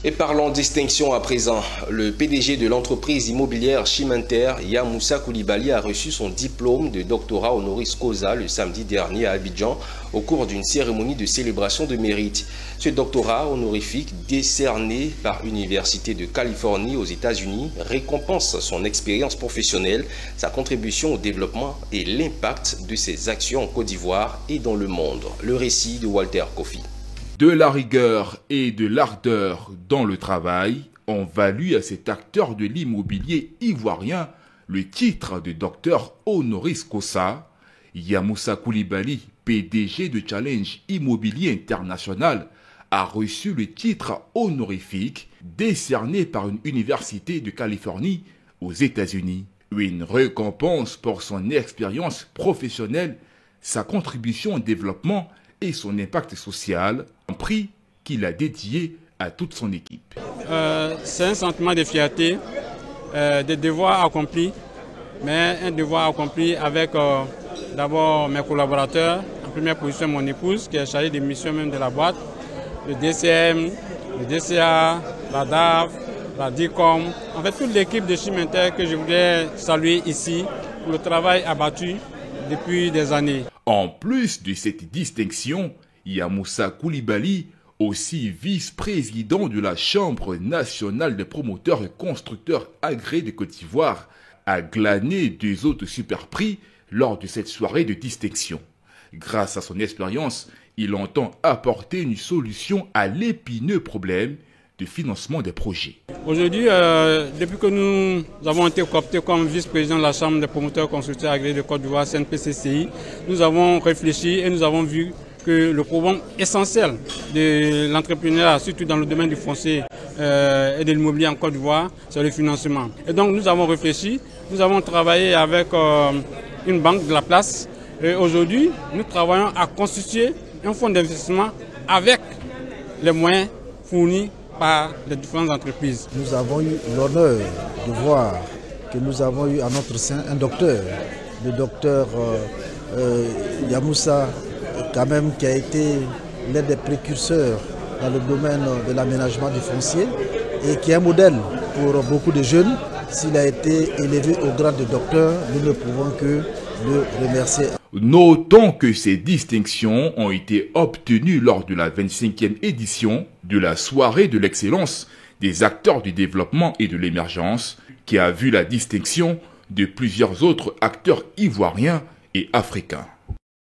Et parlons distinction à présent. Le PDG de l'entreprise immobilière Chimenter, Yamoussa Koulibaly, a reçu son diplôme de doctorat honoris causa le samedi dernier à Abidjan au cours d'une cérémonie de célébration de mérite. Ce doctorat honorifique décerné par l'Université de Californie aux États-Unis récompense son expérience professionnelle, sa contribution au développement et l'impact de ses actions en Côte d'Ivoire et dans le monde. Le récit de Walter Kofi. De la rigueur et de l'ardeur dans le travail ont valu à cet acteur de l'immobilier ivoirien le titre de docteur honoris causa. Yamoussa Koulibaly, PDG de Challenge Immobilier International, a reçu le titre honorifique décerné par une université de Californie aux États-Unis. Une récompense pour son expérience professionnelle, sa contribution au développement et son impact social, un prix qu'il a dédié à toute son équipe. C'est un sentiment de fierté, de devoir accompli, mais un devoir accompli avec d'abord mes collaborateurs, en première position mon épouse qui est chargée des missions même de la boîte, le DCM, le DCA, la DAF, la DICOM, en fait toute l'équipe de Chimenter que je voudrais saluer ici pour le travail abattu depuis des années. En plus de cette distinction, Yamoussa Koulibaly, aussi vice-président de la Chambre nationale des promoteurs et constructeurs agréés de Côte d'Ivoire, a glané 2 autres super prix lors de cette soirée de distinction. Grâce à son expérience, il entend apporter une solution à l'épineux problème de financement des projets. Aujourd'hui, depuis que nous avons été cooptés comme vice-président de la Chambre des promoteurs constructeurs agréés de Côte d'Ivoire, CNPCCI, nous avons réfléchi et nous avons vu que le problème essentiel de l'entrepreneuriat, surtout dans le domaine du foncier et de l'immobilier en Côte d'Ivoire, c'est le financement. Et donc nous avons réfléchi, nous avons travaillé avec une banque de la place et aujourd'hui nous travaillons à constituer un fonds d'investissement avec les moyens fournis par les différentes entreprises. Nous avons eu l'honneur de voir que nous avons eu à notre sein un docteur, le docteur Yamoussa, quand même, qui a été l'un des précurseurs dans le domaine de l'aménagement du foncier et qui est un modèle pour beaucoup de jeunes. S'il a été élevé au grade de docteur, nous ne pouvons que le remercier. Notons que ces distinctions ont été obtenues lors de la 25e édition de la soirée de l'excellence des acteurs du développement et de l'émergence, qui a vu la distinction de plusieurs autres acteurs ivoiriens et africains.